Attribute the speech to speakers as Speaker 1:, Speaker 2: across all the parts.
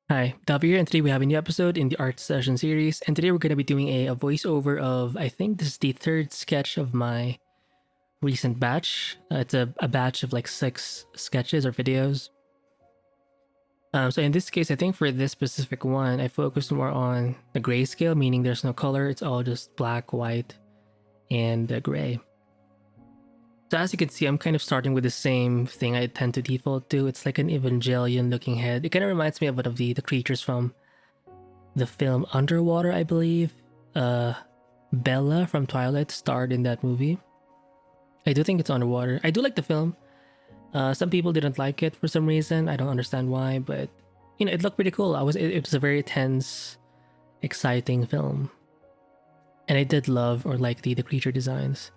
Speaker 1: Hi, Davi here, and today we have a new episode in the art session series. And today we're going to be doing a voiceover of, I think this is the third sketch of my recent batch. It's a batch of like 6 sketches or videos. So in this case, I think for this specific one, I focused more on the grayscale, meaning there's no color. It's all just black, white, and gray. So as you can see, I'm kind of starting with the same thing I tend to default to. It's like an Evangelion looking head. It kind of reminds me of one of the creatures from the film Underwater, I believe. Bella from Twilight starred in that movie. I do think it's Underwater. I do like the film. Some people didn't like it for some reason. I don't understand why, but it looked pretty cool. It was a very tense, exciting film, and I did love or like the creature designs.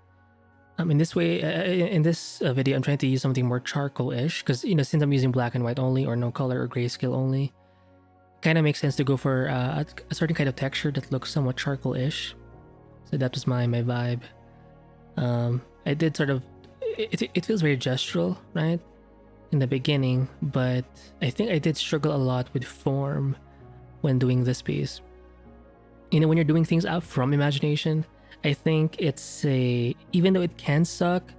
Speaker 1: In this way, in this video, I'm trying to use something more charcoal-ish because since I'm using black and white only or no color or grayscale only, kind of makes sense to go for a certain kind of texture that looks somewhat charcoal-ish. So that was my vibe. I did sort of it feels very gestural, right, in the beginning, but I think I did struggle a lot with form when doing this piece. When you're doing things out from imagination, I think even though it can suck,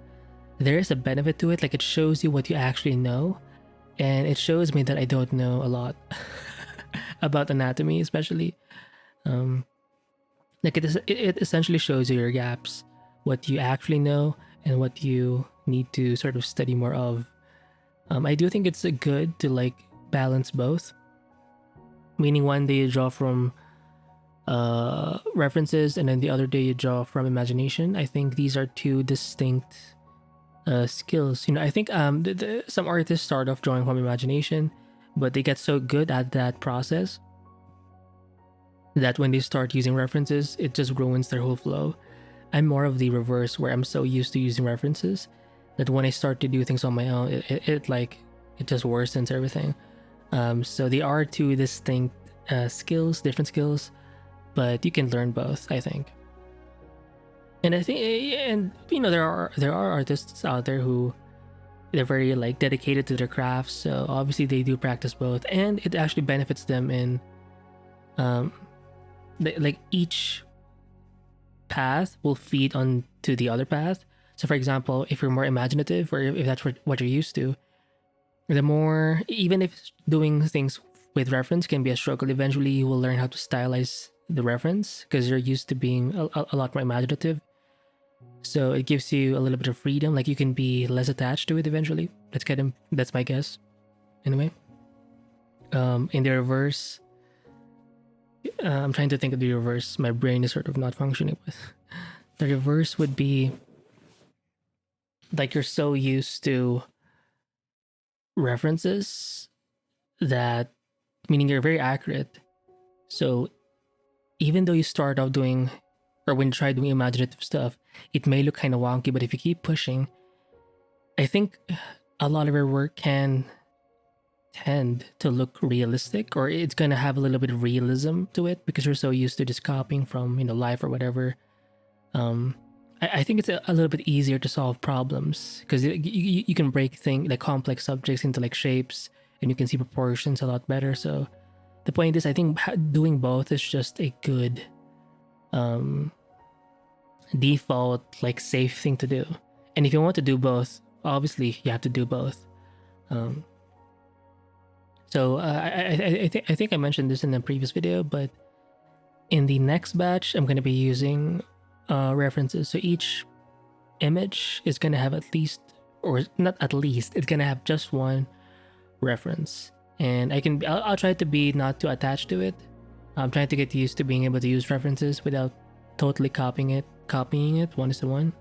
Speaker 1: there is a benefit to it. Like, it shows you what you actually know, and it shows me that I don't know a lot about anatomy, especially. Like, it essentially shows you your gaps, what you actually know, and what you need to sort of study more of. I do think it's good to like balance both, meaning one day you draw from references and then the other day you draw from imagination. I think these are two distinct skills. I think some artists start off drawing from imagination, but they get so good at that process that when they start using references, it just ruins their whole flow. I'm more of the reverse, where I'm so used to using references that when I start to do things on my own, it just worsens everything. So they are two distinct skills, different skills, but you can learn both, I think. And I think, and there are artists out there who they're very like dedicated to their crafts, so obviously they do practice both, and it actually benefits them in like each path will feed on to the other path. So for example, if you're more imaginative, or if that's what you're used to, the more, even if doing things with reference can be a struggle, eventually you will learn how to stylize the reference because you're used to being a lot more imaginative. So it gives you a little bit of freedom, like you can be less attached to it eventually. That's my guess. Anyway, in the reverse, I'm trying to think of the reverse. My brain is sort of not functioning with. The reverse would be like you're so used to references that, meaning you're very accurate. So even though you start off doing, or when you try doing imaginative stuff, it may look kind of wonky, but if you keep pushing, I think a lot of your work can tend to look realistic, or it's going to have a little bit of realism to it because you're so used to just copying from life or whatever. I think it's a little bit easier to solve problems because you can break things like complex subjects into like shapes, and you can see proportions a lot better. So the point is, I think doing both is just a good default, like, safe thing to do. And if you want to do both, obviously you have to do both. So I think I mentioned this in the previous video, but in the next batch, I'm going to be using references. So each image is going to have at least, or not at least, it's going to have just one reference. And I'll try to be not too attached to it. I'm trying to get used to being able to use references without totally copying it 1:1.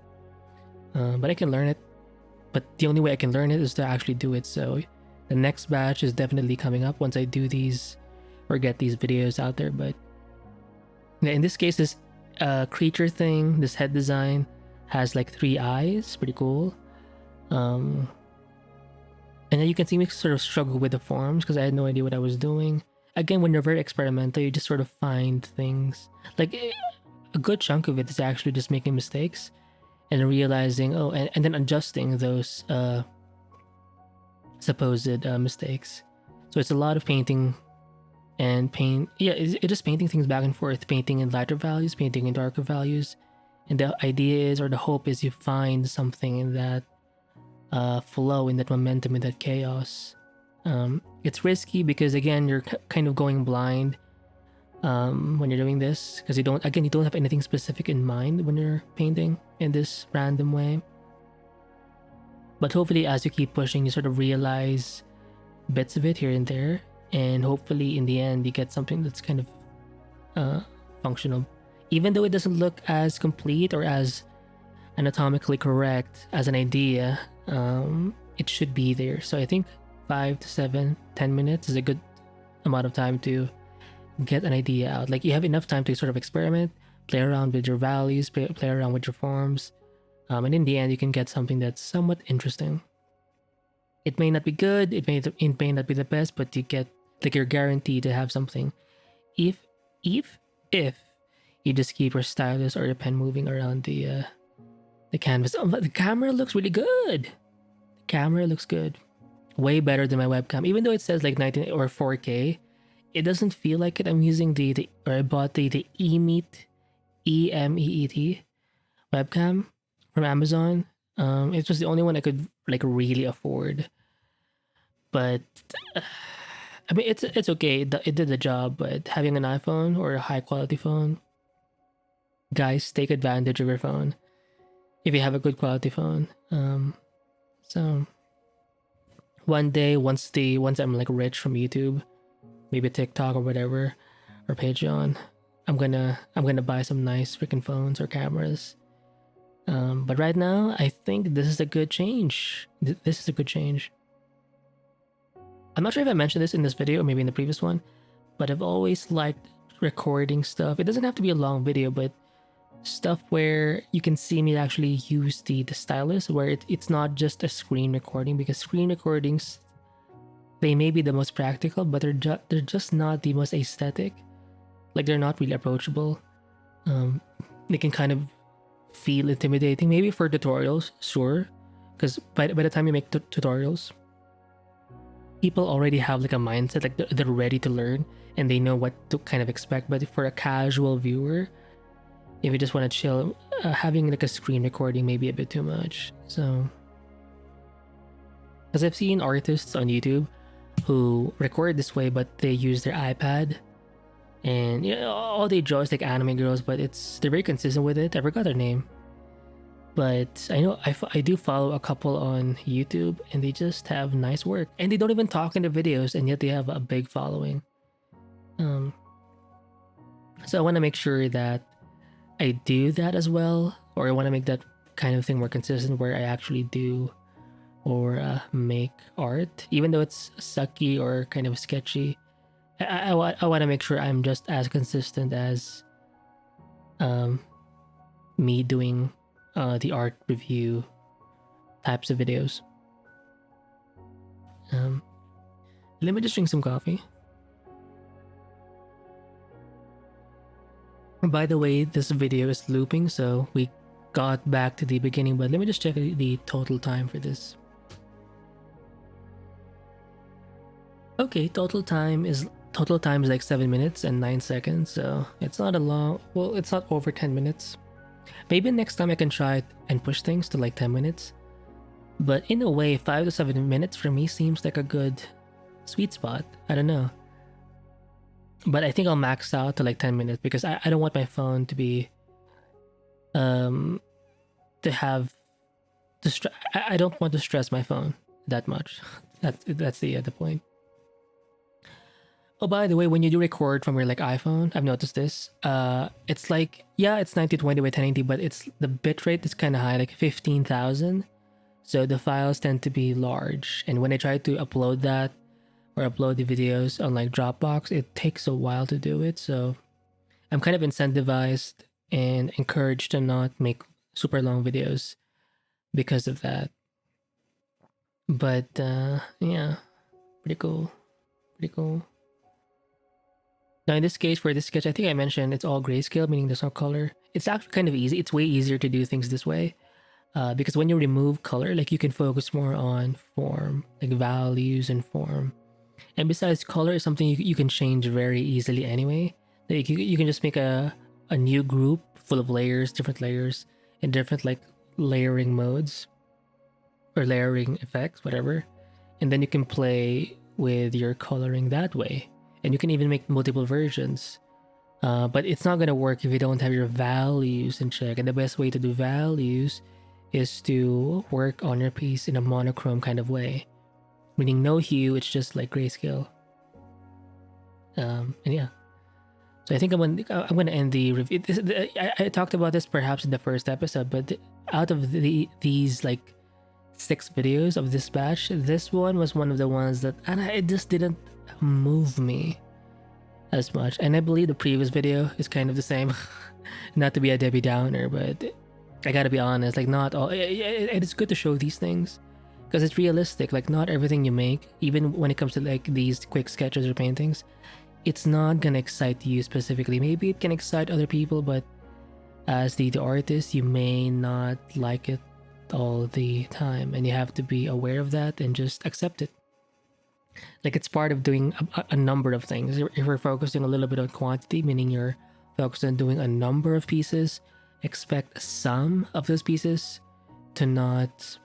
Speaker 1: But I can learn it. But the only way I can learn it is to actually do it. So the next batch is definitely coming up once I do these or get these videos out there. But in this case, this creature thing, this head design has like 3 eyes. Pretty cool. And then you can see me sort of struggle with the forms because I had no idea what I was doing. Again, when you're very experimental, you just sort of find things. Like, a good chunk of it is actually just making mistakes and realizing, and then adjusting those supposed mistakes. So it's a lot of painting and paint. Yeah, it's just painting things back and forth, painting in lighter values, painting in darker values. And the idea is, or the hope is, you find something in that flow, in that momentum, in that chaos. It's risky because again, you're kind of going blind when you're doing this, because you don't have anything specific in mind when you're painting in this random way. But hopefully, as you keep pushing, you sort of realize bits of it here and there, and hopefully in the end you get something that's kind of functional, even though it doesn't look as complete or as anatomically correct as an idea. It should be there. So I think 5 to 7, 10 minutes is a good amount of time to get an idea out. Like, you have enough time to sort of experiment, play around with your values, play around with your forms, and in the end you can get something that's somewhat interesting. It may not be good, it may not be the best, but you get, like, you're guaranteed to have something if you just keep your stylus or your pen moving around the canvas. Oh, the camera looks really good. The camera looks good. Way better than my webcam. Even though it says like 19 or 4K, it doesn't feel like it. I'm using I bought the eMeet, EMEET webcam from Amazon. It was the only one I could like really afford. But I mean, it's okay. It did the job. But having an iPhone or a high quality phone, guys, take advantage of your phone if you have a good quality phone. So one day, once I'm like rich from YouTube, maybe TikTok or whatever, or Patreon, I'm gonna buy some nice freaking phones or cameras. But right now, I think this is a good change. This is a good change. I'm not sure if I mentioned this in this video or maybe in the previous one, but I've always liked recording stuff. It doesn't have to be a long video, but stuff where you can see me actually use the stylus, where it's not just a screen recording, because screen recordings, they may be the most practical, but they're just not the most aesthetic. Like, they're not really approachable. They can kind of feel intimidating, maybe for tutorials, sure, because by the time you make tutorials, people already have like a mindset, like they're ready to learn and they know what to kind of expect. But for a casual viewer, if you just want to chill, having like a screen recording may be a bit too much. So, because I've seen artists on YouTube who record this way, but they use their iPad, and you know, all they draw is like anime girls, but they're very consistent with it. I forgot their name, but I know I do follow a couple on YouTube, and they just have nice work, and they don't even talk in the videos, and yet they have a big following. So I want to make sure that I do that as well, or I want to make that kind of thing more consistent, where I actually do or make art, even though it's sucky or kind of sketchy. I want to make sure I'm just as consistent as me doing the art review types of videos. Let me just drink some coffee. By the way, this video is looping, so we got back to the beginning, but let me just check the total time for this. Okay, total time is like 7 minutes and 9 seconds, so it's not it's not over 10 minutes. Maybe next time I can try it and push things to like 10 minutes. But in a way, 5 to 7 minutes for me seems like a good sweet spot. I don't know. But I think I'll max out to like 10 minutes, because I don't want my phone to be I don't want to stress my phone that much. That's the point. Oh, by the way, when you do record from your like iPhone, I've noticed this. It's like, yeah, it's 1920 by 1080, but the bitrate is kind of high, like 15,000. So the files tend to be large, and when I try to upload that or upload the videos on like Dropbox, it takes a while to do it. So I'm kind of incentivized and encouraged to not make super long videos because of that. But yeah, pretty cool. Now in this case, for this sketch, I think I mentioned it's all grayscale, meaning there's no color. It's actually kind of easy. It's way easier to do things this way, because when you remove color, like, you can focus more on form, like values and form. And besides, color is something you can change very easily anyway. Like you can just make a new group full of layers, different layers, and different like layering modes or layering effects, whatever. And then you can play with your coloring that way. And you can even make multiple versions. But it's not gonna work if you don't have your values in check. And the best way to do values is to work on your piece in a monochrome kind of way, meaning no hue. It's just like grayscale. And yeah, so I think I'm gonna end the review. I talked about this perhaps in the first episode, but out of these like 6 videos of this batch, this one was one of the ones that it just didn't move me as much. And I believe the previous video is kind of the same. Not to be a Debbie Downer, but I gotta be honest, like not all. It's good to show these things because it's realistic. Like not everything you make, even when it comes to like these quick sketches or paintings, it's not gonna excite you specifically. Maybe it can excite other people, but as the artist, you may not like it all the time, and you have to be aware of that and just accept it. Like it's part of doing a number of things. If you're focusing a little bit on quantity, meaning you're focused on doing a number of pieces, expect some of those pieces to not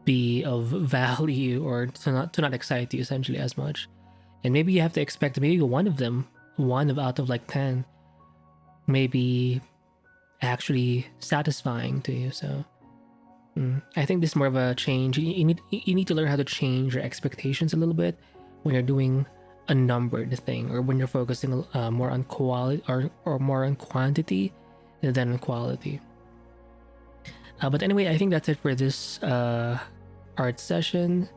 Speaker 1: be of value or to not excite you essentially as much. And maybe you have to expect maybe one of them, out of like 10, maybe actually satisfying to you. So I think this is more of a change. You need to learn how to change your expectations a little bit when you're doing a numbered thing, or when you're focusing more on quality or more on quantity than on quality. But anyway, I think that's it for this art session.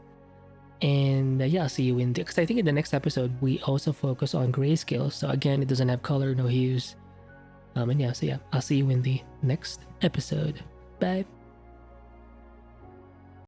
Speaker 1: And yeah, I'll see you in because I think in the next episode we also focus on grayscale. So again, it doesn't have color, no hues. And yeah, so yeah, I'll see you in the next episode. Bye.